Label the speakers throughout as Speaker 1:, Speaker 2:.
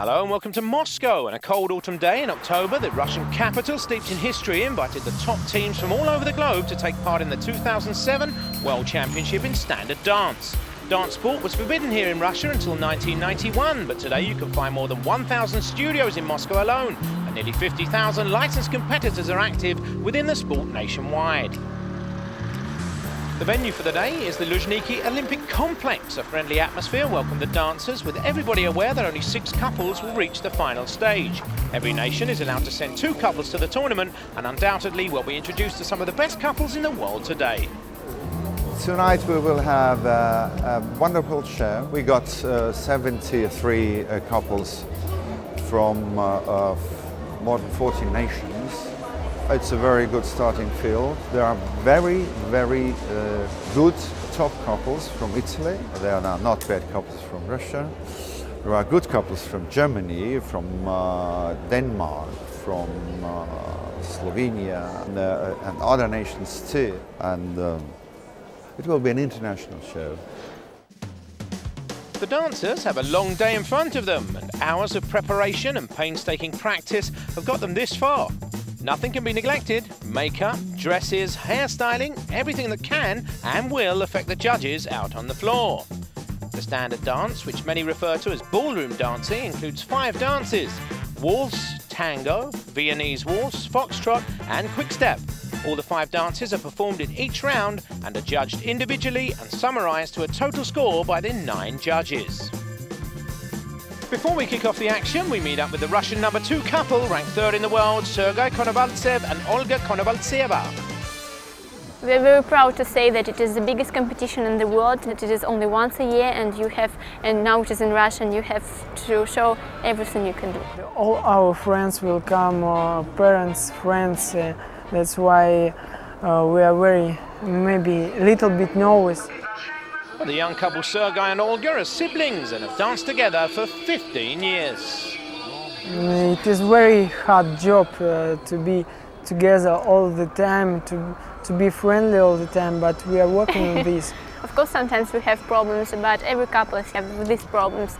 Speaker 1: Hello and welcome to Moscow. On a cold autumn day in October, the Russian capital, steeped in history, invited the top teams from all over the globe to take part in the 2007 World Championship in standard dance. Dance sport was forbidden here in Russia until 1991, but today you can find more than 1,000 studios in Moscow alone, and nearly 50,000 licensed competitors are active within the sport nationwide. The venue for the day is the Luzhniki Olympic Complex. A friendly atmosphere welcomed the dancers, with everybody aware that only 6 couples will reach the final stage. Every nation is allowed to send 2 couples to the tournament, and undoubtedly will be introduced to some of the best couples in the world today.
Speaker 2: Tonight we will have a wonderful show. We got 73 couples from more than 40 nations. It's a very good starting field. There are very good top couples from Italy. There are not bad couples from Russia. There are good couples from Germany, from Denmark, from Slovenia, and other nations too. And it will be an international show.
Speaker 1: The dancers have a long day in front of them, and hours of preparation and painstaking practice have got them this far. Nothing can be neglected. Makeup, dresses, hairstyling, everything that can and will affect the judges out on the floor. The standard dance, which many refer to as ballroom dancing, includes 5 dances: waltz, tango, Viennese waltz, foxtrot and quickstep. All the 5 dances are performed in each round and are judged individually and summarised to a total score by the 9 judges. Before we kick off the action, we meet up with the Russian number 2 couple, ranked 3rd in the world, Sergei Konovaltsev and Olga Konovaltseva.
Speaker 3: We are very proud to say that it is the biggest competition in the world, that it is only once a year, and now it is in Russia, and you have to show everything you can do.
Speaker 4: All our friends will come, parents, friends, that's why we are very, maybe a little bit nervous.
Speaker 1: Well, the young couple Sergei and Olga are siblings and have danced together for 15 years.
Speaker 4: It is very hard job to be together all the time, to be friendly all the time, but we are working on this.
Speaker 3: Of course, sometimes we have problems, but every couple has these problems,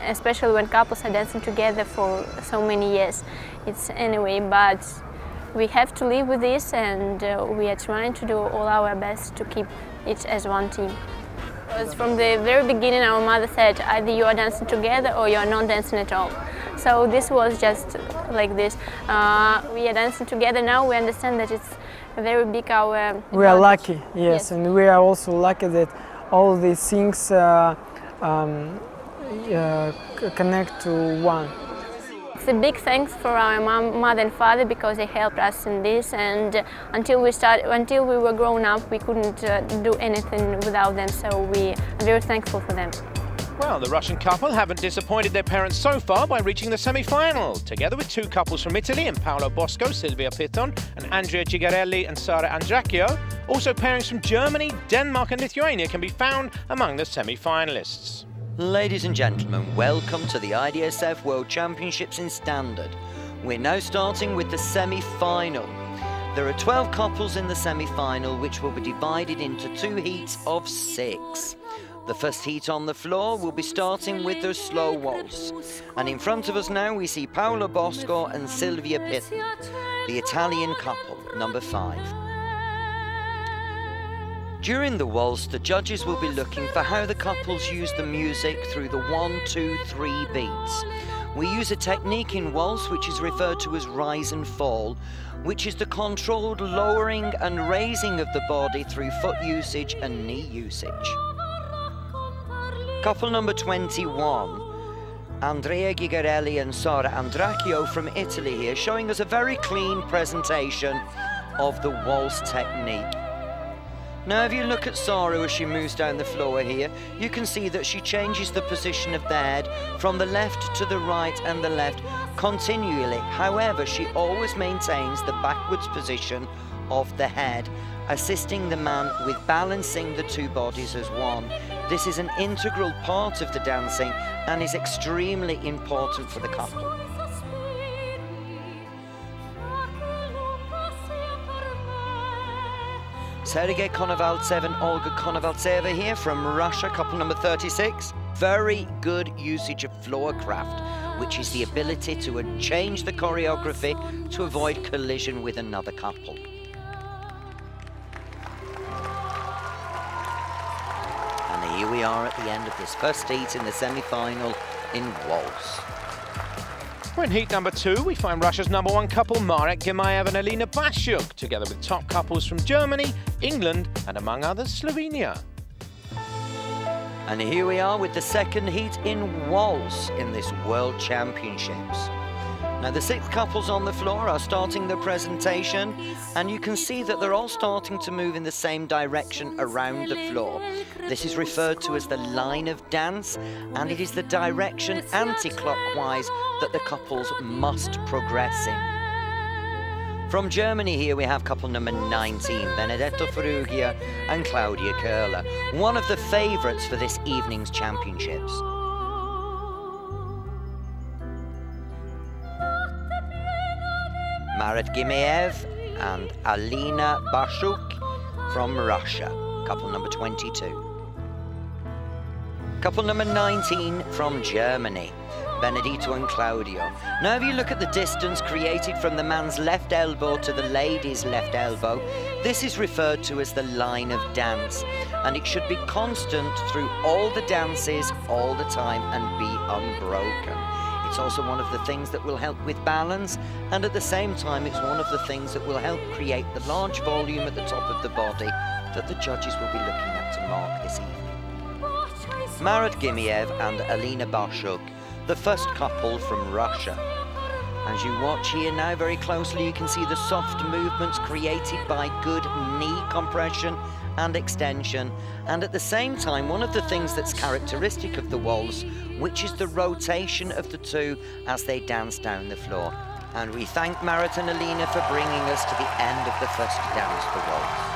Speaker 3: especially when couples are dancing together for so many years. But we have to live with this, and we are trying to do all our best to keep it as one team. Because from the very beginning, our mother said either you are dancing together or you are not dancing at all. So this was just like this. We are dancing together now. We understand that it's a very big our.
Speaker 4: We are lucky, yes, and we are also lucky that all these things connect to one.
Speaker 3: It's a big thanks for our mother and father, because they helped us in this, and until we were grown up, we couldn't do anything without them, so we are very thankful for them.
Speaker 1: Well, the Russian couple haven't disappointed their parents so far by reaching the semi-final, together with 2 couples from Italy in Paolo Bosco, Silvia Piton, and Andrea Gigarelli and Sara Andracchio. Also pairings from Germany, Denmark and Lithuania can be found among the semi-finalists.
Speaker 5: Ladies and gentlemen, welcome to the Idsf World Championships in Standard. We're now starting with the semi-final. There are 12 couples in the semi-final, which will be divided into 2 heats of 6. The first heat on the floor will be starting with the slow waltz. And in front of us now we see Paolo Bosco and Silvia Piton, the Italian couple, number 5. During the waltz, the judges will be looking for how the couples use the music through the 1, 2, 3 beats. We use a technique in waltz which is referred to as rise and fall, which is the controlled lowering and raising of the body through foot usage and knee usage. Couple number 21, Andrea Gigarelli and Sara Andracchio from Italy here, showing us a very clean presentation of the waltz technique. Now if you look at Sara as she moves down the floor here, you can see that she changes the position of the head from the left to the right and the left continually. However, she always maintains the backwards position of the head, assisting the man with balancing the 2 bodies as one. This is an integral part of the dancing and is extremely important for the couple. Sergei Konovaltsev and Olga Konovaltseva here from Russia, couple number 36. Very good usage of floor craft which is the ability to change the choreography to avoid collision with another couple. And here we are at the end of this first heat in the semi-final in waltz.
Speaker 1: We're in heat number 2. We find Russia's #1 couple, Marek Gimaev and Alina Bashuk, together with top couples from Germany, England, and among others, Slovenia.
Speaker 5: And here we are with the second heat in waltz in this World Championships. Now the 6 couples on the floor are starting the presentation, and you can see that they're all starting to move in the same direction around the floor. This is referred to as the line of dance, and it is the direction anti-clockwise that the couples must progress in. From Germany here we have couple number 19, Benedetto Ferrugia and Claudia Köhler, one of the favourites for this evening's championships. Marek Gimaev and Alina Bashuk from Russia, couple number 22. Couple number 19 from Germany, Benedetto and Claudio. Now if you look at the distance created from the man's left elbow to the lady's left elbow, this is referred to as the line of dance, and it should be constant through all the dances all the time and be unbroken. It's also one of the things that will help with balance, and at the same time it's one of the things that will help create the large volume at the top of the body that the judges will be looking at to mark this evening. Marek Gimaev and Alina Bashuk, the first couple from Russia. As you watch here now very closely, you can see the soft movements created by good knee compression and extension, and at the same time one of the things that's characteristic of the waltz, which is the rotation of the two as they dance down the floor. And we thank Marek and Alina for bringing us to the end of the first dance, the waltz.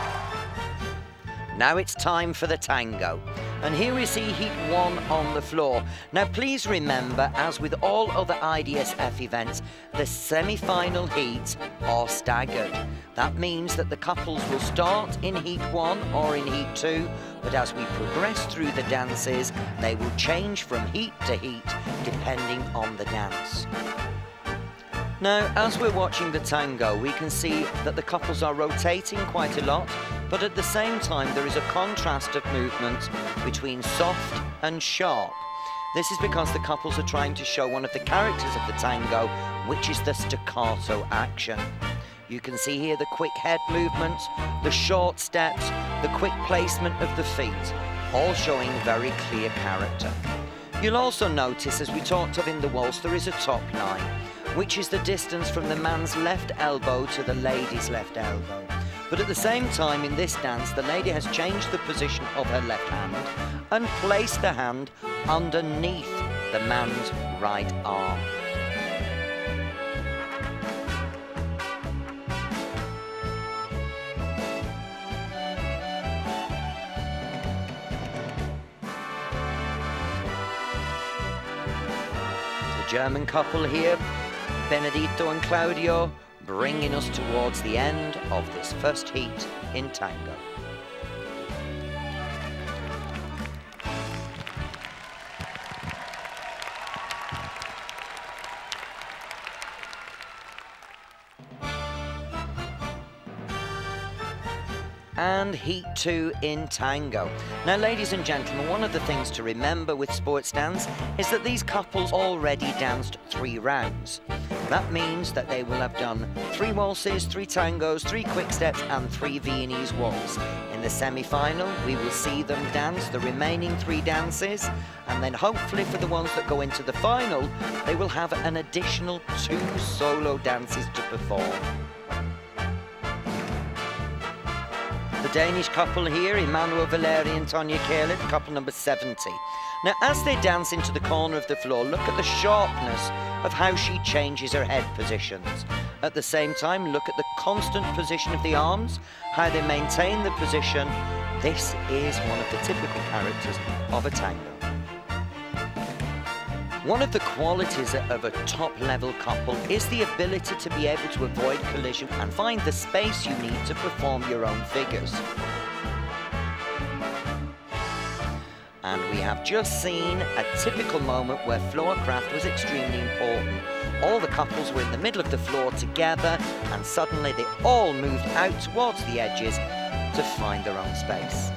Speaker 5: Now it's time for the tango. And here we see heat 1 on the floor. Now please remember, as with all other IDSF events, the semi-final heats are staggered. That means that the couples will start in heat 1 or in heat 2, but as we progress through the dances, they will change from heat to heat depending on the dance. Now, as we're watching the tango, we can see that the couples are rotating quite a lot, but at the same time there is a contrast of movement between soft and sharp. This is because the couples are trying to show one of the characters of the tango, which is the staccato action. You can see here the quick head movements, the short steps, the quick placement of the feet, all showing very clear character. You'll also notice, as we talked of in the waltz, there is a top line, which is the distance from the man's left elbow to the lady's left elbow. But at the same time in this dance, the lady has changed the position of her left hand and placed the hand underneath the man's right arm. The German couple here, Benedetto and Claudio, bringing us towards the end of this first heat in tango. And heat 2 in tango. Now, ladies and gentlemen, one of the things to remember with sports dance is that these couples already danced 3 rounds. That means that they will have done 3 waltzes, 3 tangos, 3 quick steps and 3 Viennese waltz. In the semi-final, we will see them dance the remaining 3 dances, and then hopefully for the ones that go into the final, they will have an additional 2 solo dances to perform. The Danish couple here, Emmanuel Valeri and Tonya Khaled, couple number 70. Now, as they dance into the corner of the floor, look at the sharpness of how she changes her head positions. At the same time, look at the constant position of the arms, how they maintain the position. This is one of the typical characters of a tango. One of the qualities of a top-level couple is the ability to be able to avoid collision and find the space you need to perform your own figures. And we have just seen a typical moment where floorcraft was extremely important. All the couples were in the middle of the floor together, and suddenly they all moved out towards the edges to find their own space.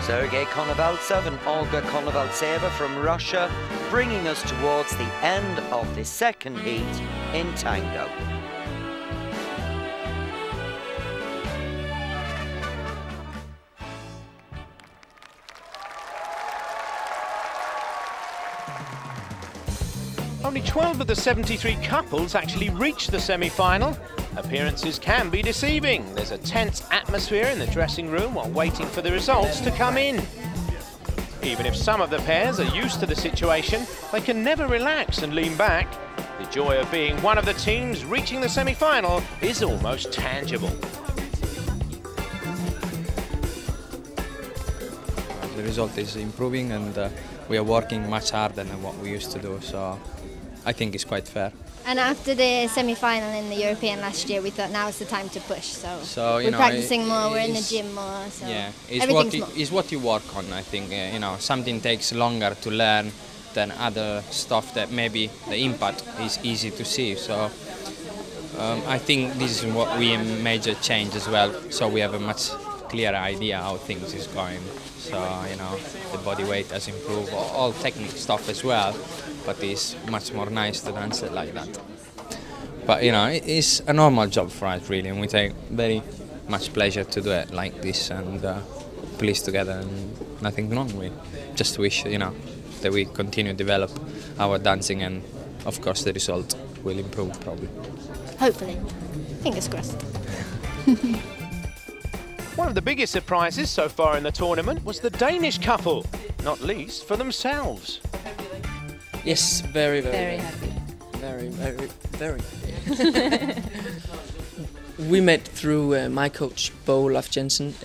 Speaker 5: Sergei Konovaltsev and Olga Konovaltseva from Russia, bringing us towards the end of the second heat in tango.
Speaker 1: Only 12 of the 73 couples actually reached the semi-final. Appearances can be deceiving. There's a tense atmosphere in the dressing room while waiting for the results to come in. Even if some of the pairs are used to the situation, they can never relax and lean back. The joy of being one of the teams reaching the semi-final is almost tangible.
Speaker 6: The result is improving, and we are working much harder than what we used to do, so I think it's quite fair.
Speaker 7: And after the semi-final in the European last year, we thought now is the time to push. So
Speaker 6: you
Speaker 7: we're
Speaker 6: know,
Speaker 7: practicing more, we're in the gym more. So
Speaker 6: yeah, it's what you work on. I think you know, something takes longer to learn than other stuff that maybe the impact is easy to see. So I think this is what we major change as well. So we have a much clearer idea how things is going. So you know, the body weight has improved, all technical stuff as well. But it's much more nice to dance it like that. But you know, it's a normal job for us really, and we take very much pleasure to do it like this and police together, and nothing wrong. We just wish, you know, that we continue to develop our dancing, and of course the result will improve probably.
Speaker 7: hopefully, fingers crossed.
Speaker 1: One of the biggest surprises so far in the tournament was the Danish couple, not least for themselves.
Speaker 8: Yes, very happy. Very. We met through my coach, Bo Olaf Jensen.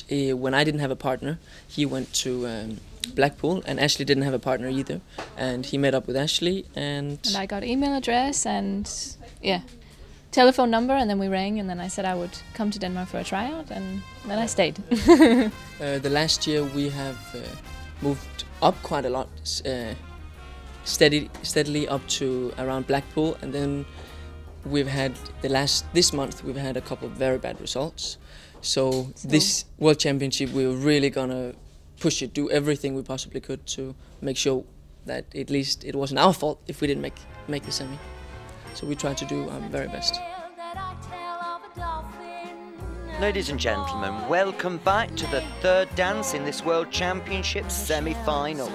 Speaker 8: When I didn't have a partner, he went to Blackpool, and Ashley didn't have a partner either. And he met up with Ashley, and
Speaker 9: I got email address and telephone number, and then we rang, and then I said I would come to Denmark for a tryout, and then I stayed.
Speaker 8: The last year we have moved up quite a lot. Steadily up to around Blackpool, and then we've had this month we've had a couple of very bad results. So this World Championship we were really gonna push it, do everything we possibly could to make sure that at least it wasn't our fault if we didn't make the semi. So we tried to do our very best.
Speaker 5: Ladies and gentlemen, welcome back to the third dance in this World Championship semi-final.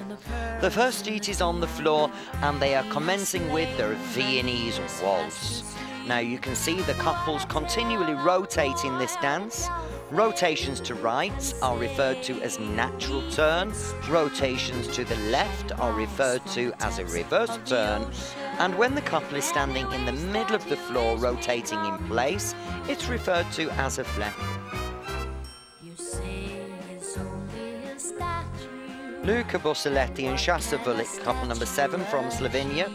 Speaker 5: The first heat is on the floor, and they are commencing with their Viennese waltz. Now you can see the couples continually rotating this dance. Rotations to right are referred to as natural turn. Rotations to the left are referred to as a reverse turn. And when the couple is standing in the middle of the floor rotating in place, it's referred to as a fleck. Luca Bussoletti and Shasta Vulic, couple number 7 from Slovenia.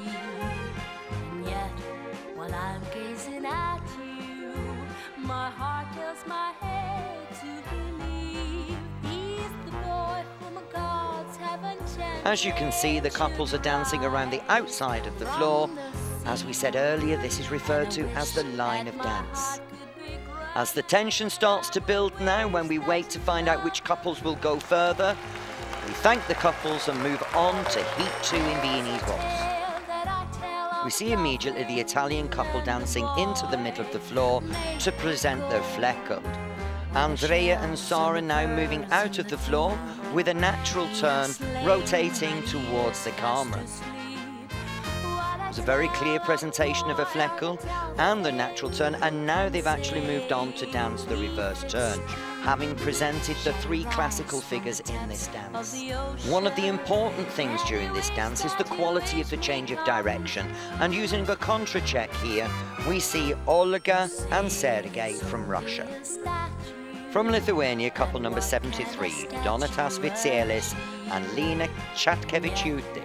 Speaker 5: As you can see, the couples are dancing around the outside of the floor. As we said earlier, this is referred to as the line of dance. As the tension starts to build now, when we wait to find out which couples will go further, we thank the couples and move on to Heat 2 in Viennese waltz. We see immediately the Italian couple dancing into the middle of the floor to present their flecko. Andrea and Sara now moving out of the floor with a natural turn, rotating towards the camera. It's a very clear presentation of a flecko and the natural turn, and now they've actually moved on to dance the reverse turn, having presented the 3 classical figures in this dance. One of the important things during this dance is the quality of the change of direction, and using a contra check here, we see Olga and Sergei from Russia. From Lithuania, couple number 73, Donatas Vitsielis and Lina Chatkevičiūtė.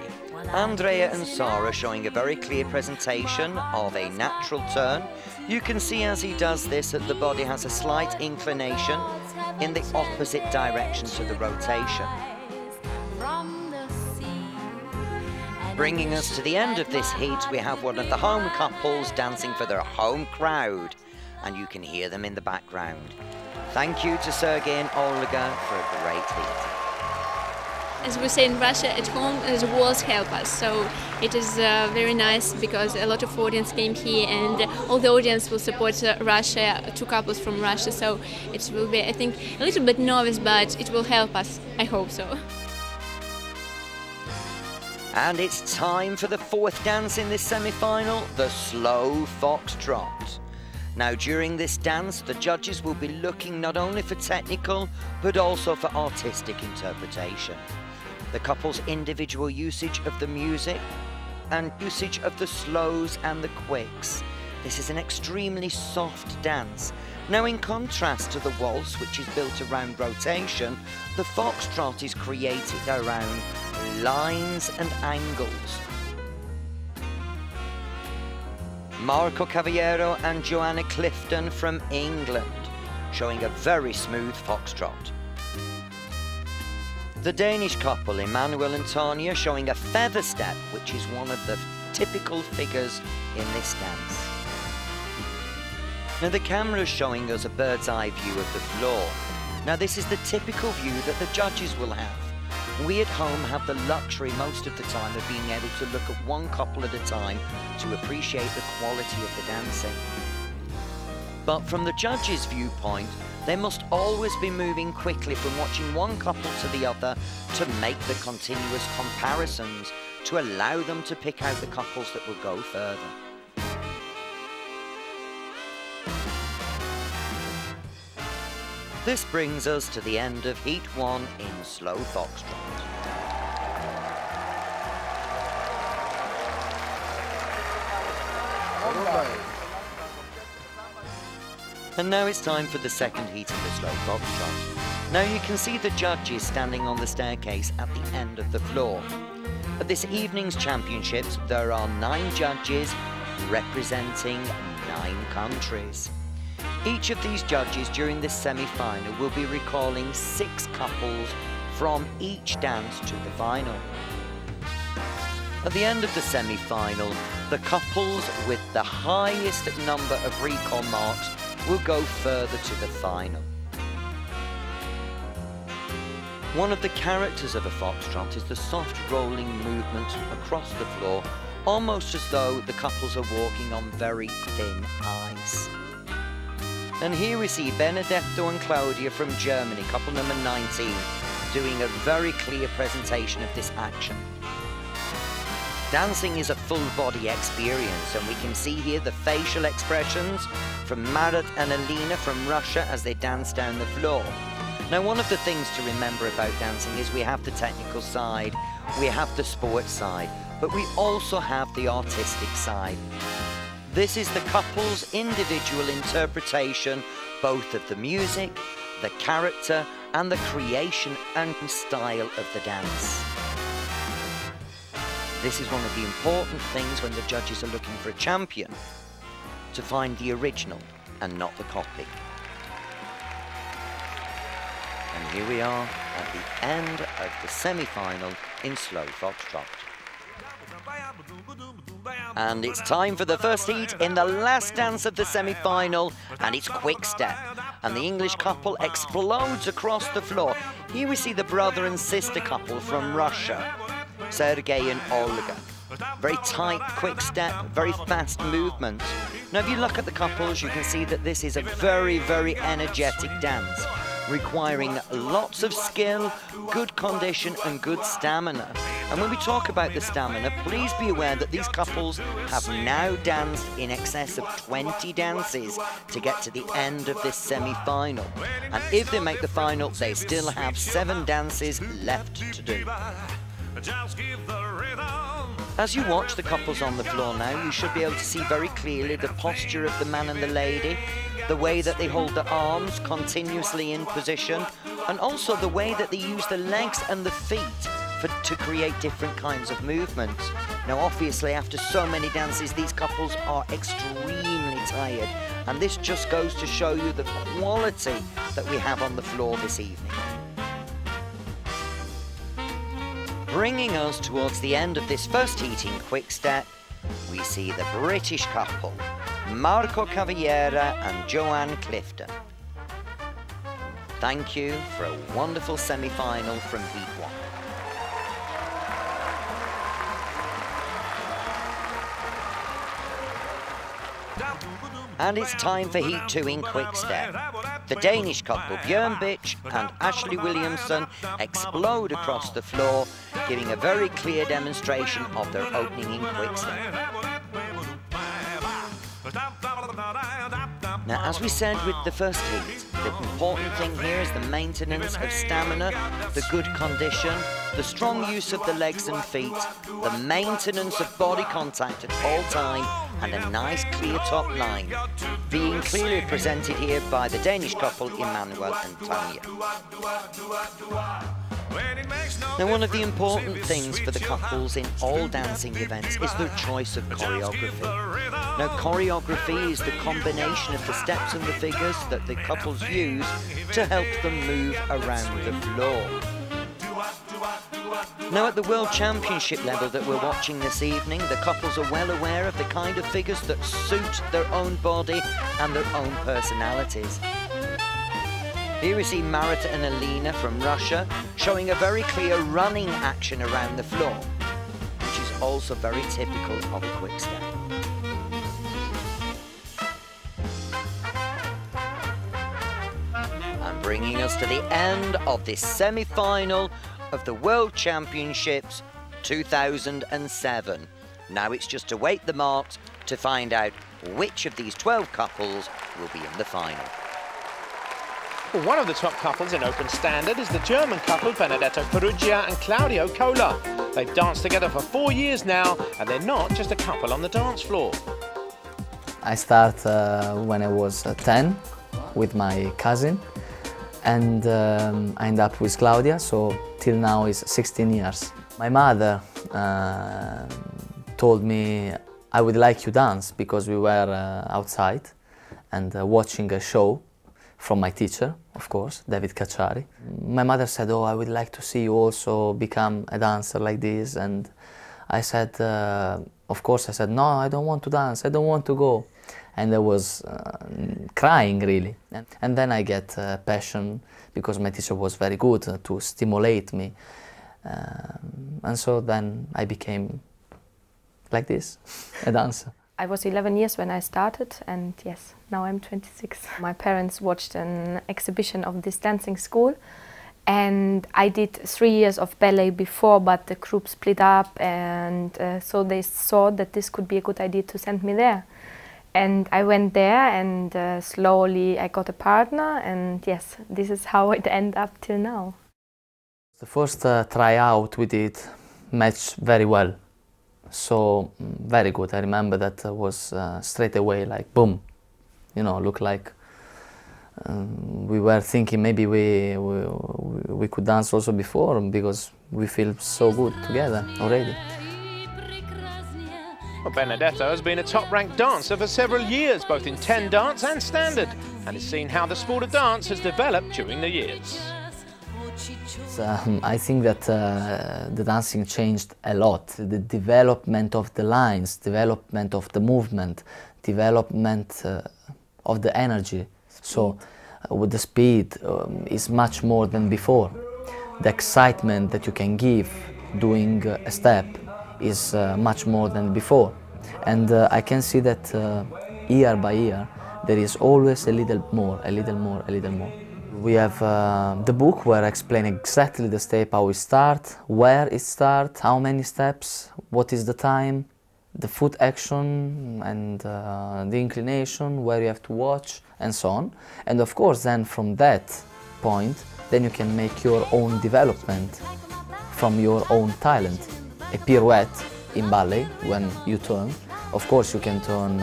Speaker 5: Andrea and Sarah showing a very clear presentation of a natural turn. You can see as he does this that the body has a slight inclination in the opposite direction to the rotation. Bringing us to the end of this heat, we have one of the home couples dancing for their home crowd, and you can hear them in the background. Thank you to Sergei and Olga for a great heat.
Speaker 9: As we say in Russia, at home the walls help us, so it is very nice because a lot of audience came here and all the audience will support Russia, two couples from Russia, so it will be, I think, a little bit nervous, but it will help us, I hope so.
Speaker 5: And it's time for the fourth dance in this semi-final, the slow foxtrot. Now, during this dance, the judges will be looking not only for technical, but also for artistic interpretation. The couple's individual usage of the music and usage of the slows and the quicks. This is an extremely soft dance. Now, in contrast to the waltz, which is built around rotation, the foxtrot is created around lines and angles. Marco Cavallero and Joanna Clifton from England, showing a very smooth foxtrot. The Danish couple, Emmanuel and Tanya, showing a feather step, which is one of the typical figures in this dance. Now, the camera is showing us a bird's eye view of the floor. Now, this is the typical view that the judges will have. We at home have the luxury most of the time of being able to look at one couple at a time to appreciate the quality of the dancing. But from the judges' viewpoint, they must always be moving quickly from watching one couple to the other to make the continuous comparisons to allow them to pick out the couples that will go further. This brings us to the end of Heat 1 in slow foxtrot. And now it's time for the second heat of the slow foxtrot. Now you can see the judges standing on the staircase at the end of the floor. At this evening's championships, there are 9 judges representing 9 countries. Each of these judges during this semi-final will be recalling 6 couples from each dance to the final. At the end of the semi-final, the couples with the highest number of recall marks will go further to the final. One of the characters of a foxtrot is the soft rolling movement across the floor, almost as though the couples are walking on very thin ice. And here we see Benedetto and Claudia from Germany, couple number 19, doing a very clear presentation of this action. Dancing is a full body experience, and we can see here the facial expressions from Marat and Alina from Russia as they dance down the floor. Now, one of the things to remember about dancing is we have the technical side, we have the sports side, but we also have the artistic side. This is the couple's individual interpretation, both of the music, the character, and the creation and style of the dance. This is one of the important things when the judges are looking for a champion, to find the original and not the copy. And here we are at the end of the semi-final in slow foxtrot. And it's time for the first heat in the last dance of the semi-final, and it's quick step. And the English couple explodes across the floor. Here we see the brother and sister couple from Russia, Sergei and Olga. Very tight, quick step, very fast movement. Now, if you look at the couples, you can see that this is a very, very energetic dance, requiring lots of skill, good condition, and good stamina. And when we talk about the stamina, please be aware that these couples have now danced in excess of 20 dances to get to the end of this semi-final. And if they make the final, they still have 7 dances left to do. As you watch the couples on the floor now, you should be able to see very clearly the posture of the man and the lady, the way that they hold their arms continuously in position, and also the way that they use the legs and the feet to create different kinds of movements. Now obviously after so many dances these couples are extremely tired, and this just goes to show you the quality that we have on the floor this evening. Bringing us towards the end of this first heat in quick step, we see the British couple, Marco Cavaliera and Joanne Clifton. Thank you for a wonderful semi-final from Heat 1. And it's time for Heat 2 in quick step. The Danish couple Bjørn Bitch and Ashley Williamson explode across the floor, giving a very clear demonstration of their opening in quick step. Now, as we said with the first heat, the important thing here is the maintenance of stamina, the good condition, the strong use of the legs and feet, the maintenance of body contact at all time, and a nice clear top line, being clearly presented here by the Danish couple Emmanuel and Tanya. Now, one of the important things for the couples in all dancing events is their choice of choreography. Now, choreography is the combination of the steps and the figures that the couples use to help them move around the floor. Now, at the World Championship level that we're watching this evening, the couples are well aware of the kind of figures that suit their own body and their own personalities. Here we see Marita and Alina from Russia showing a very clear running action around the floor, which is also very typical of a quick step. And bringing us to the end of this semi-final of the World Championships 2007. Now it's just to wait the marks to find out which of these 12 couples will be in the final.
Speaker 1: Well, one of the top couples in open standard is the German couple Benedetto Perugia and Claudio Cola. They've danced together for 4 years now, and they're not just a couple on the dance floor.
Speaker 10: I started when I was 10 with my cousin, and I ended up with Claudia, so till now is 16 years. My mother told me I would like you dance because we were outside and watching a show from my teacher, of course, David Cacciari. My mother said, oh, I would like to see you also become a dancer like this. And I said, of course, I said, no, I don't want to dance, I don't want to go. And I was crying, really. And then I get passion, because my teacher was very good to stimulate me. And so then I became like this, a dancer.
Speaker 11: I was 11 years when I started, and yes, now I'm 26. My parents watched an exhibition of this dancing school, and I did 3 years of ballet before, but the group split up, and so they saw that this could be a good idea to send me there. And I went there, and slowly I got a partner, and yes, this is how it ended up till now.
Speaker 10: The first tryout we did matched very well. So, very good. I remember that was straight away like boom, you know, looked like we were thinking maybe we could dance also before, because we feel so good together already.
Speaker 1: Well, Benedetto has been a top-ranked dancer for several years, both in 10 dance and standard, and has seen how the sport of dance has developed during the years.
Speaker 10: I think that the dancing changed a lot. The development of the lines, development of the movement, development of the energy. So with the speed is much more than before. The excitement that you can give doing a step is much more than before. And I can see that year by year there is always a little more, a little more, a little more. We have the book where I explain exactly the step, how we start, where it starts, how many steps, what is the time, the foot action and the inclination, where you have to watch, and so on. And of course then from that point, then you can make your own development from your own talent. A pirouette in ballet, when you turn, of course you can turn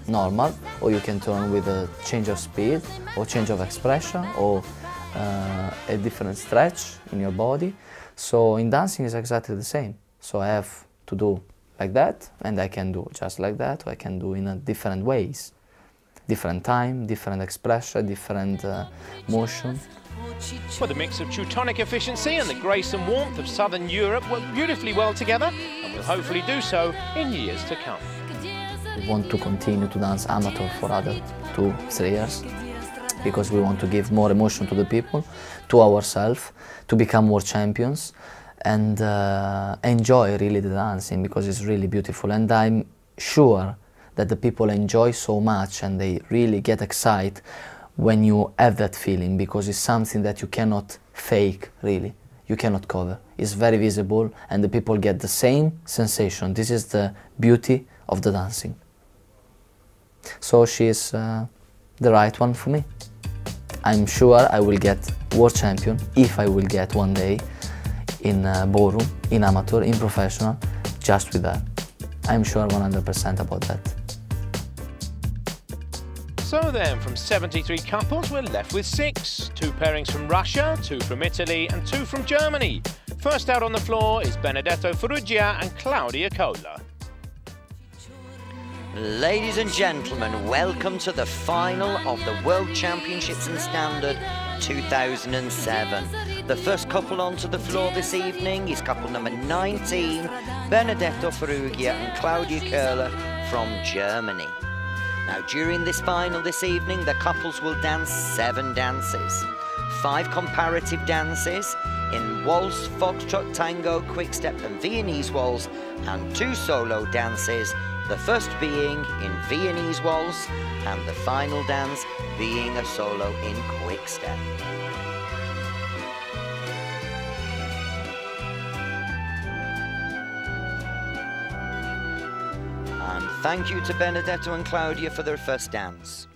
Speaker 10: normal, or you can turn with a change of speed, or change of expression, or a different stretch in your body. So in dancing is exactly the same. So I have to do like that, and I can do just like that, or I can do in a different ways. Different time, different expression, different motion.
Speaker 1: Well, the mix of Teutonic efficiency and the grace and warmth of Southern Europe work beautifully well together, and will hopefully do so in years to come.
Speaker 10: We want to continue to dance amateur for other 2-3 years, because we want to give more emotion to the people, to ourselves, to become more champions, and enjoy really the dancing, because it's really beautiful. And I'm sure that the people enjoy so much and they really get excited when you have that feeling, because it's something that you cannot fake, really. You cannot cover. It's very visible and the people get the same sensation. This is the beauty of the dancing. So she's the right one for me. I'm sure I will get world champion if I will get one day in ballroom, in amateur, in professional, just with that. I'm sure 100% about that.
Speaker 1: So then, from 73 couples, we're left with 6. 2 pairings from Russia, 2 from Italy, and 2 from Germany. First out on the floor is Benedetto Ferrugia and Claudia Cola.
Speaker 5: Ladies and gentlemen, welcome to the final of the World Championships in Standard 2007. The first couple onto the floor this evening is couple number 19, Benedetto Ferrugia and Claudia Köhler from Germany. Now, during this final this evening, the couples will dance 7 dances, 5 comparative dances in waltz, foxtrot, tango, quickstep and Viennese waltz, and 2 solo dances, the first being in Viennese waltz and the final dance being a solo in quickstep. And thank you to Benedetto and Claudia for their first dance.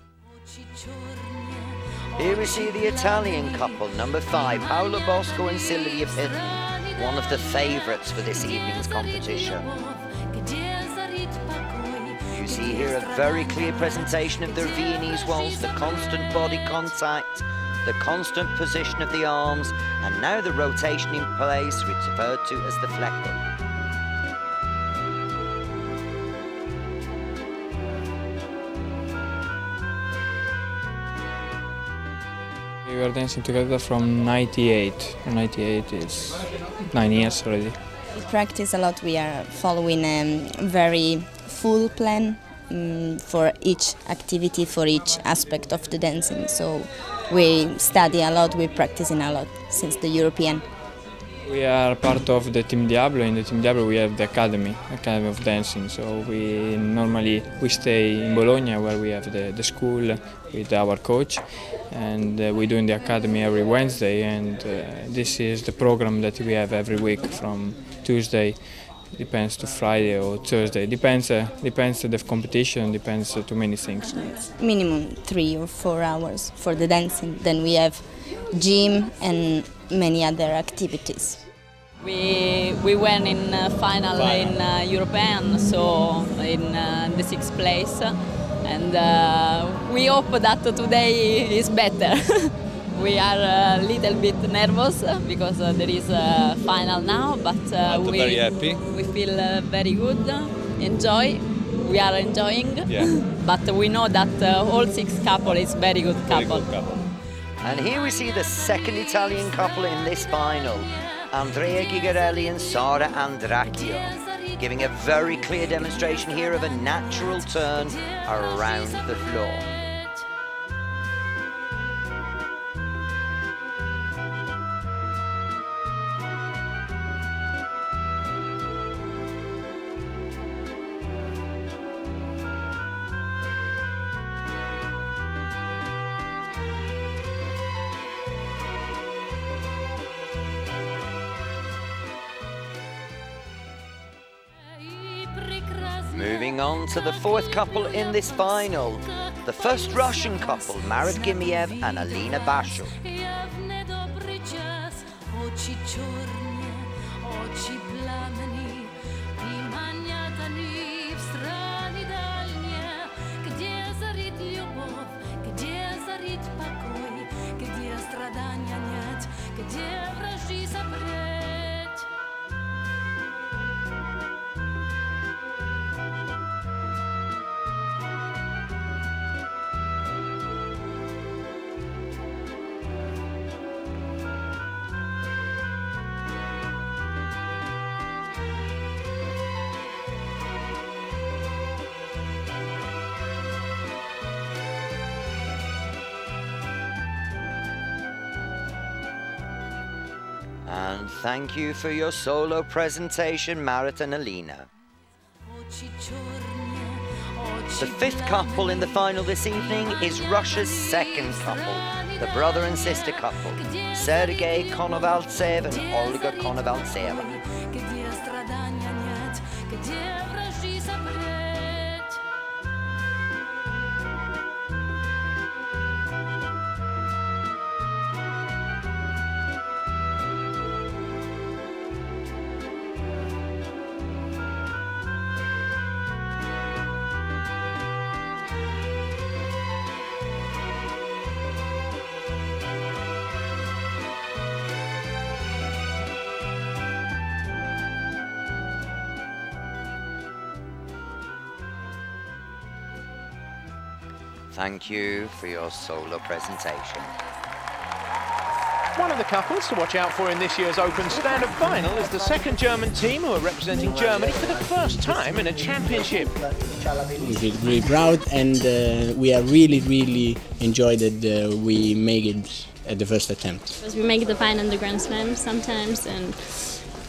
Speaker 5: Here we see the Italian couple, number 5, Paola Bosco and Silvia Pitton, one of the favourites for this evening's competition. You see here a very clear presentation of their Viennese waltz, the constant body contact, the constant position of the arms, and now the rotation in place, referred to as the flecko.
Speaker 6: We were dancing together from 98. 98 is 9 years already.
Speaker 12: We practice a lot. We are following a very full plan for each activity, for each aspect of the dancing. So we study a lot, we practicing a lot since the European.
Speaker 6: We are part of the Team Diablo. In the Team Diablo we have the Academy of Dancing. So we normally stay in Bologna, where we have the school with our coach, and we do in the Academy every Wednesday, and this is the program that we have every week from Tuesday, depends to Friday or Thursday, depends the competition, depends to many things.
Speaker 12: It's minimum 3 or 4 hours for the dancing, then we have gym and many other activities.
Speaker 13: We went in final in European, so in the 6th place, and we hope that today is better. We are a little bit nervous because there is a final now, but we
Speaker 14: very happy.
Speaker 13: We feel very good. We are enjoying,
Speaker 14: yeah.
Speaker 13: But we know that all 6 couple is very good couple.
Speaker 5: And here we see the second Italian couple in this final, Andrea Gigarelli and Sara Andracchio, giving a very clear demonstration here of a natural turn around the floor. Moving on to the 4th couple in this final, the first Russian couple, Marat Gimiev and Alina Bashul. And thank you for your solo presentation, Marit and Alina. The fifth couple in the final this evening is Russia's second couple, the brother and sister couple, Sergei Konovaltsev and Olga Konovaltseva. Thank you for your solo presentation.
Speaker 1: One of the couples to watch out for in this year's Open Stand-Up Final is the second German team who are representing Germany for the first time in a championship.
Speaker 14: We feel really proud, and we are really enjoyed that we make it at the first attempt.
Speaker 15: Because we make the final in the Grand Slam sometimes, and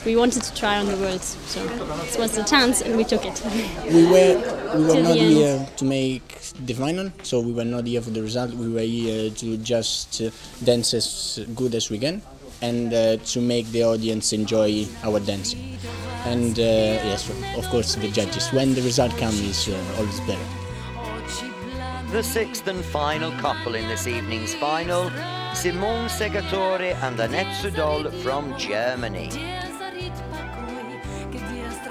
Speaker 15: we wanted to try on the Worlds, so this was the chance and we took it.
Speaker 14: We were not here to make the final, so we were not here for the result. We were here to just dance as good as we can and to make the audience enjoy our dancing. And yes, of course, the judges. When the result comes, is always better.
Speaker 5: The sixth and final couple in this evening's final, Simone Segatore and Annette Sudol from Germany.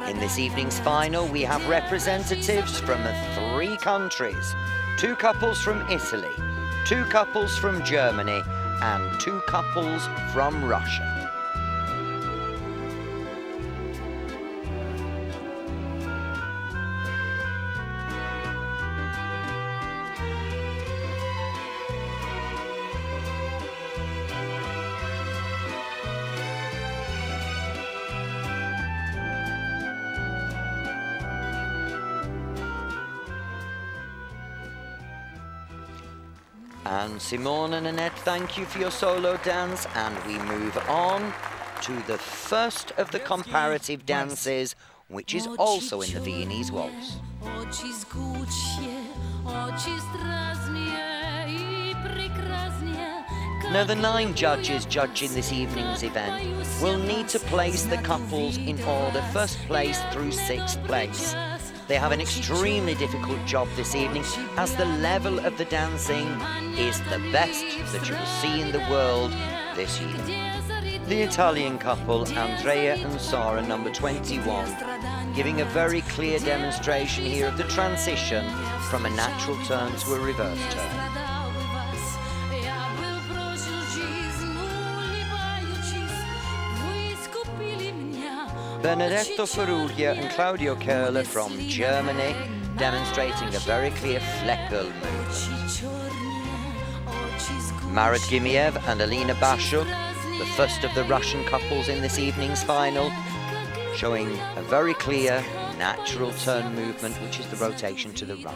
Speaker 5: In this evening's final, we have representatives from 3 countries, 2 couples from Italy, 2 couples from Germany, and 2 couples from Russia. And Simone and Annette, thank you for your solo dance, and we move on to the first of the comparative dances, which is also in the Viennese waltz. Now, the 9 judges judging this evening's event will need to place the couples in order, first place through 6th place. They have an extremely difficult job this evening, as the level of the dancing is the best that you will see in the world this year. The Italian couple, Andrea and Sara, number 21, giving a very clear demonstration here of the transition from a natural turn to a reverse turn. Benedetto Ferruglia and Claudio Köhler from Germany, demonstrating a very clear Fleckel movement. Marat Gimiev and Alina Bashuk, the first of the Russian couples in this evening's final, showing a very clear natural turn movement, which is the rotation to the right.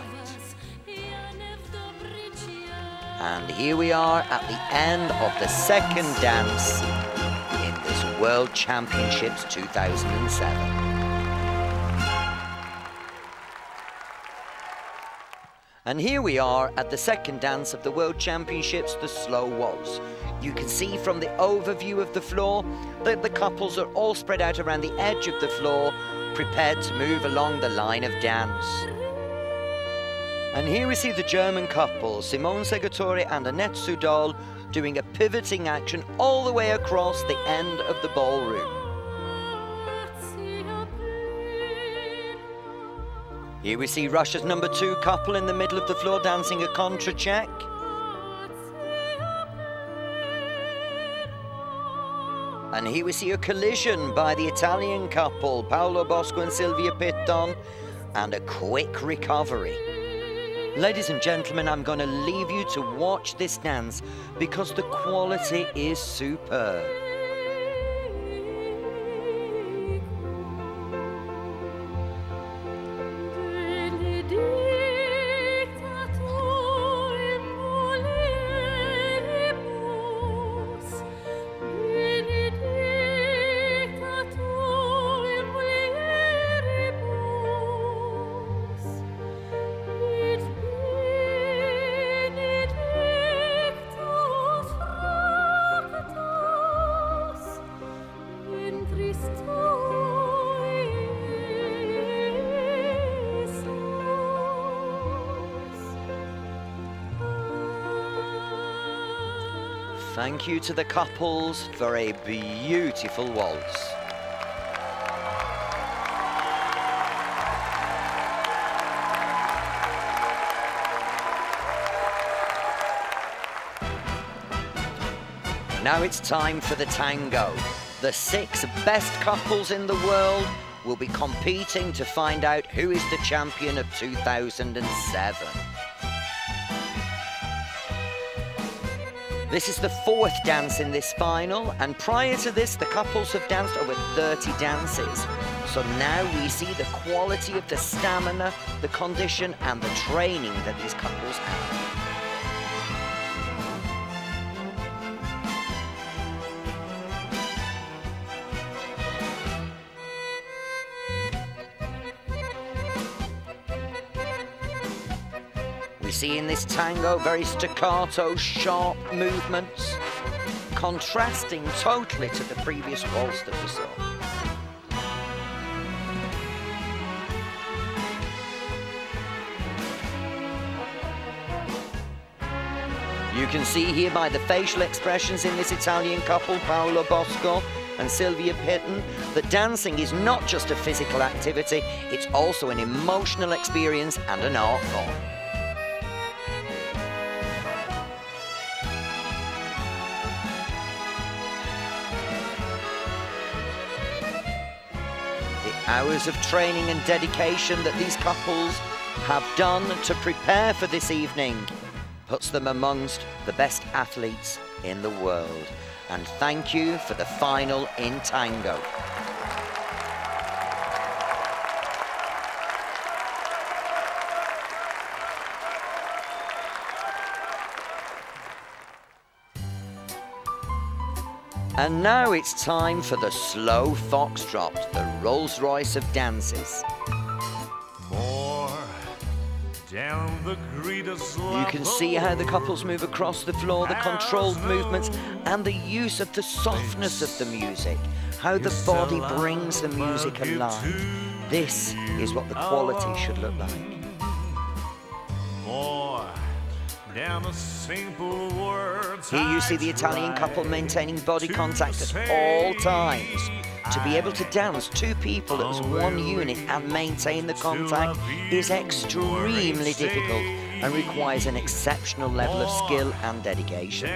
Speaker 5: And here we are at the end of the second dance in this World Championships 2007. And here we are at the second dance of the World Championships, the slow waltz. You can see from the overview of the floor that the couples are all spread out around the edge of the floor, prepared to move along the line of dance. And here we see the German couple, Simone Segatore and Annette Sudol, doing a pivoting action all the way across the end of the ballroom. Here we see Russia's number 2 couple in the middle of the floor dancing a contra-check. And here we see a collision by the Italian couple, Paolo Bosco and Silvia Pitton, and a quick recovery. Ladies and gentlemen, I'm going to leave you to watch this dance because the quality is superb. Thank you to the couples for a beautiful waltz. Now it's time for the tango. The 6 best couples in the world will be competing to find out who is the champion of 2007. This is the 4th dance in this final, and prior to this, the couples have danced over 30 dances. So now we see the quality of the stamina, the condition, and the training that these couples have. We see in this tango very staccato, sharp movements, contrasting totally to the previous waltz that we saw. You can see here by the facial expressions in this Italian couple, Paolo Bosco and Silvia Pitton, that dancing is not just a physical activity, it's also an emotional experience and an art form. Hours of training and dedication that these couples have done to prepare for this evening puts them amongst the best athletes in the world. And thank you for the final in tango. And now it's time for the slow foxtrot, the Rolls Royce of dances. You can see how the couples move across the floor, the controlled movements, and the use of the softness of the music, how the body brings the music alive. This is what the quality should look like. Here you see the Italian couple maintaining body contact at all times. To be able to dance 2 people as one unit and maintain the contact is extremely difficult and requires an exceptional level of skill and dedication.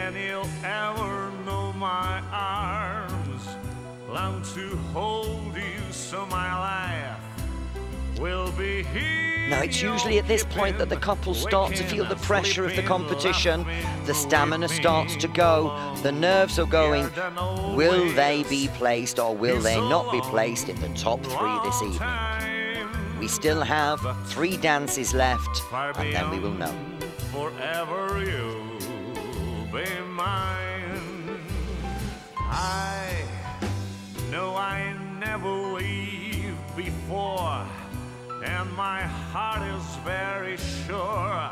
Speaker 5: Now it's usually at this point that the couples start to feel the pressure of the competition, the stamina starts to go, the nerves are going. Will they be placed or will they not be placed in the top 3 this evening? We still have 3 dances left and then we will know. Forever you'll be mine. I know I never leave before, and my heart is very sure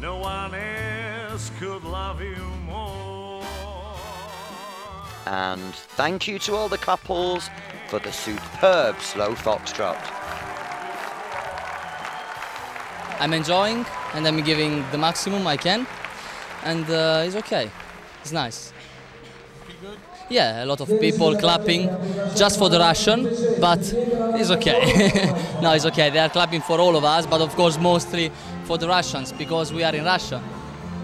Speaker 5: no one else could love you more. And thank you to all the couples for the superb slow foxtrot.
Speaker 8: I'm enjoying and I'm giving the maximum I can, and it's okay. It's nice. Yeah, a lot of people clapping just for the Russian, but it's okay. No, it's okay. They are clapping for all of us, but of course mostly for the Russians because we are in Russia.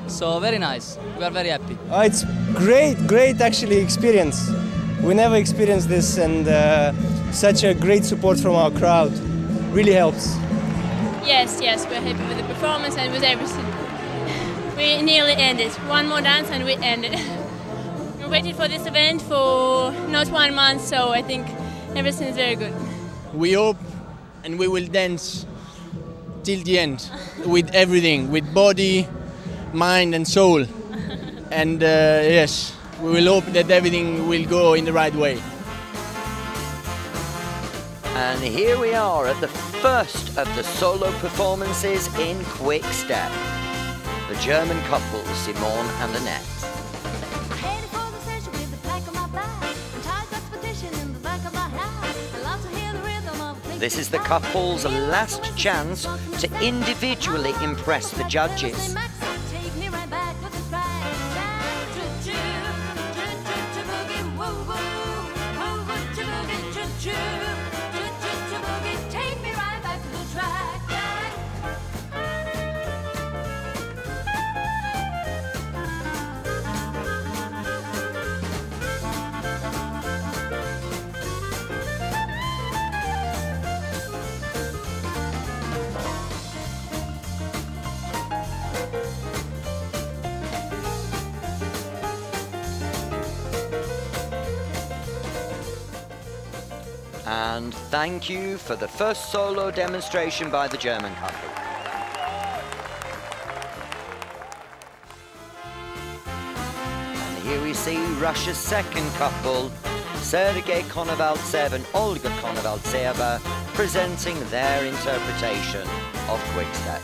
Speaker 8: So very nice. We are very happy.
Speaker 16: It's great actually experience. We never experienced this, and such a great support from our crowd really helps.
Speaker 9: Yes, we're happy with the performance and with everything. We nearly ended. One more dance and we ended. We waited for this event for not 1 month, so I think everything is very good.
Speaker 14: We hope and we will dance till the end with everything, with body, mind and soul. And yes, we will hope that everything will go in the right way.
Speaker 5: And here we are at the first of the solo performances in Quick Step. The German couple, Simone and Annette. This is the couple's last chance to individually impress the judges. And thank you for the first solo demonstration by the German couple. And here we see Russia's second couple, Sergei Konovaltsev and Olga Konovaltseva, presenting their interpretation of quickstep.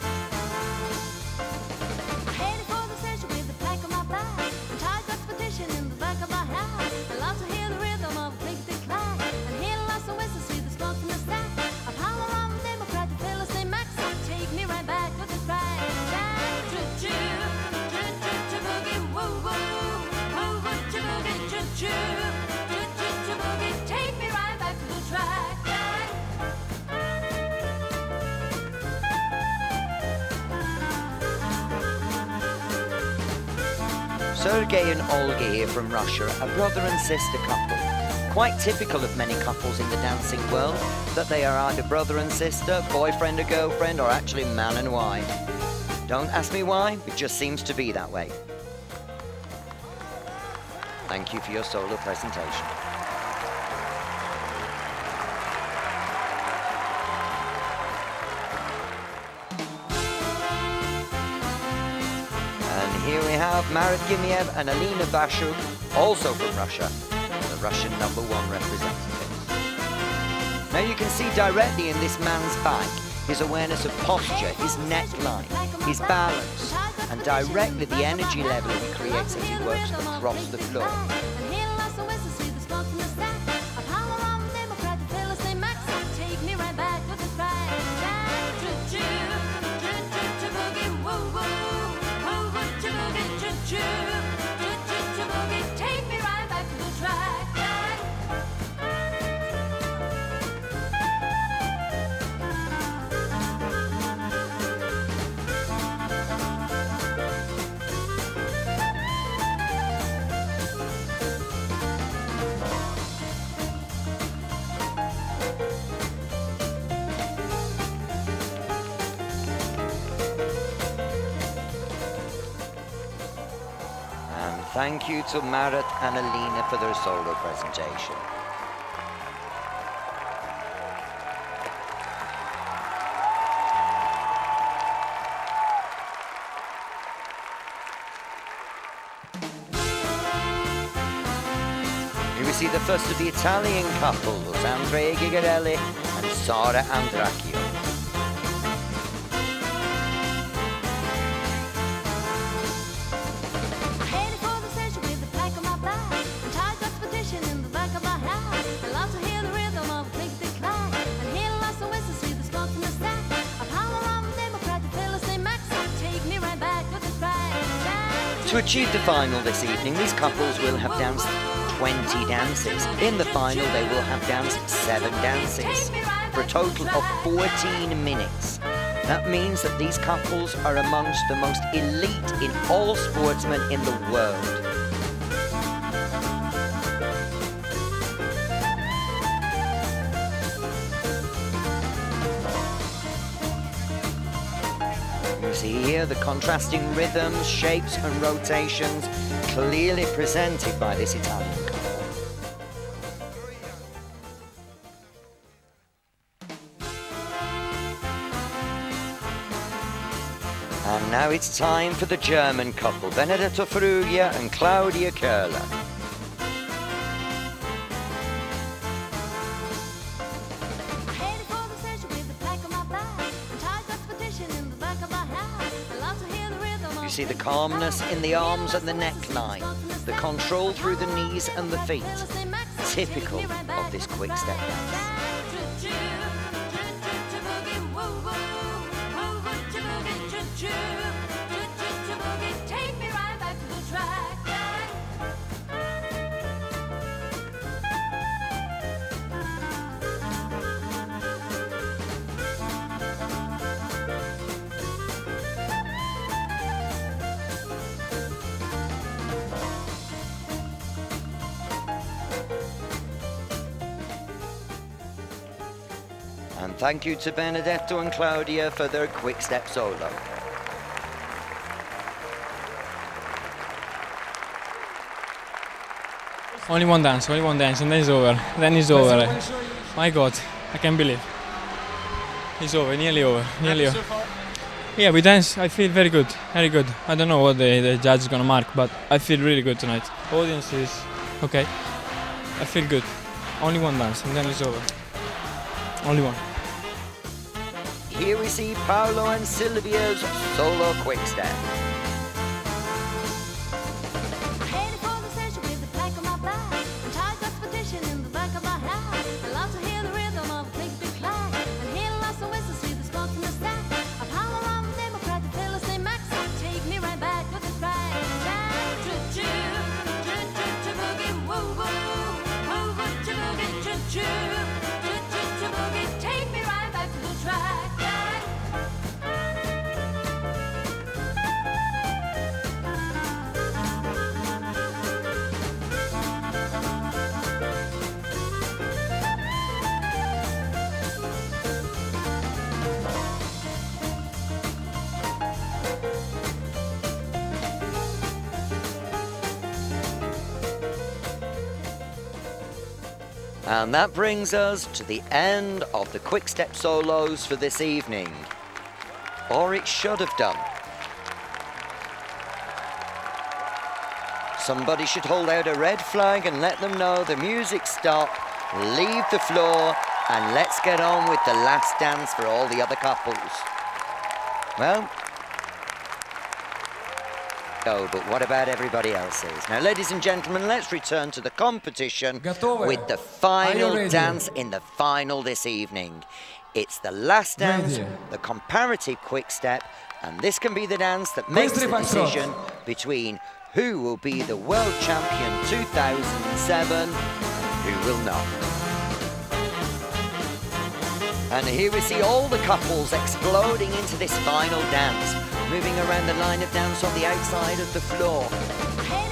Speaker 5: Sergei and Olga here from Russia, a brother and sister couple. Quite typical of many couples in the dancing world, that they are either brother and sister, boyfriend or girlfriend, or actually man and wife. Don't ask me why, it just seems to be that way. Thank you for your solo presentation. Here we have Marat Gimiev and Alina Bashuk, also from Russia, the Russian #1 representatives. Now you can see directly in this man's back his awareness of posture, his neckline, his balance, and directly the energy level he creates as he works across the floor. Thank you to Marat and Alina for their solo presentation. Here we see the first of the Italian couples, Andrea Gigarelli and Sara Andracchio. To achieve the final this evening, these couples will have danced 20 dances. In the final, they will have danced 7 dances for a total of 14 minutes. That means that these couples are amongst the most elite in all sportsmen in the world. You see here the contrasting rhythms, shapes and rotations clearly presented by this Italian couple. And now it's time for the German couple, Benedetto Fruglia and Claudia Köhler. You see the calmness in the arms and the neckline, the control through the knees and the feet, typical of this quick step dance. And thank you to Benedetto and Claudia for their quick step solo.
Speaker 6: Only one dance, and then it's over. Then it's over. My God, I can't believe. It's over, nearly over, nearly over. Yeah, we dance, I feel very good, very good. I don't know what the judge is gonna mark, but I feel really good tonight. Audience is okay. I feel good. Only one dance and then it's over. Only one.
Speaker 5: Here we see Paolo and Silvia's solo quick step. And that brings us to the end of the quick step solos for this evening. Or it should have done. Somebody should hold out a red flag and let them know the music stop, leave the floor, and let's get on with the last dance for all the other couples. Well, oh, but what about everybody else's? Now, ladies and gentlemen, let's return to the competition with the final dance in the final this evening. It's the last dance, the comparative quick step, and this can be the dance that makes the decision between who will be the world champion 2007 and who will not. And here we see all the couples exploding into this final dance, moving around the line of dance on the outside of the floor.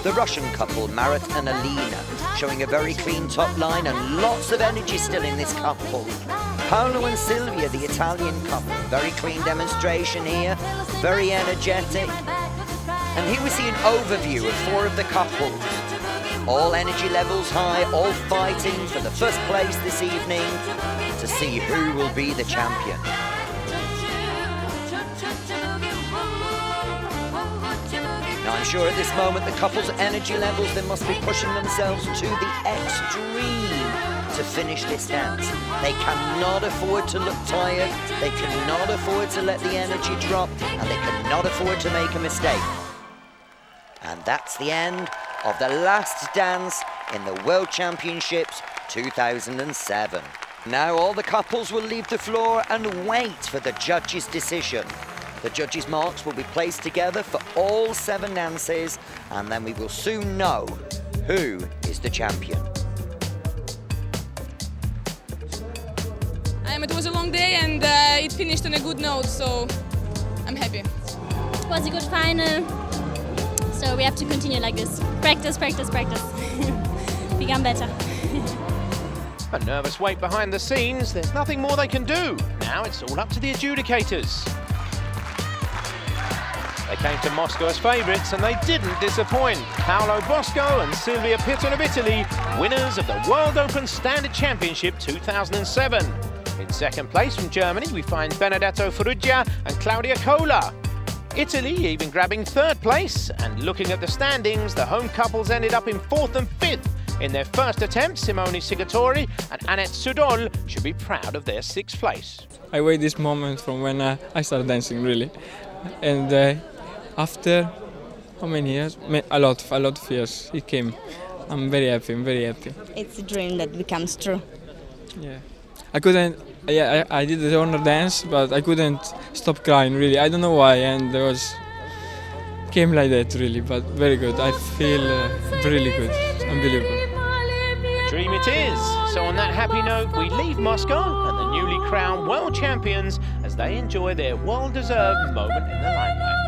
Speaker 5: The Russian couple, Marat and Alina, showing a very clean top line and lots of energy still in this couple. Paolo and Silvia, the Italian couple, very clean demonstration here, very energetic. And here we see an overview of 4 of the couples. All energy levels high, all fighting for the first place this evening to see who will be the champion. Now, I'm sure at this moment the couple's energy levels, they must be pushing themselves to the extreme to finish this dance. They cannot afford to look tired, they cannot afford to let the energy drop, and they cannot afford to make a mistake. And that's the end of the last dance in the World Championships 2007. Now all the couples will leave the floor and wait for the judges' decision. The judges' marks will be placed together for all 7 dances, and then we will soon know who is the champion.
Speaker 17: It was a long day and it finished on a good note, so I'm happy.
Speaker 15: It was a good final, so we have to continue like this. Practice, practice, practice. Become better.
Speaker 1: A nervous wait behind the scenes. There's nothing more they can do. Now it's all up to the adjudicators. They came to Moscow as favourites and they didn't disappoint. Paolo Bosco and Silvia Piton of Italy, winners of the World Open Standard Championship 2007. In second place from Germany, we find Benedetto Ferrugia and Claudia Cola. Italy even grabbing 3rd place, and looking at the standings, the home couples ended up in 4th and 5th. In their first attempt, Simone Sigatori and Annette Sudol should be proud of their 6th place.
Speaker 6: I wait this moment from when I started dancing, really. And after how many years? A lot of years it came. I'm very happy, I'm very happy.
Speaker 12: It's a dream that becomes true.
Speaker 6: Yeah. I couldn't, I did the honor dance, but I couldn't stop crying, really. I don't know why, and it came like that, really, but very good. I feel really good, unbelievable.
Speaker 1: A dream it is. So on that happy note, we leave Moscow and the newly crowned world champions as they enjoy their well-deserved moment in the limelight.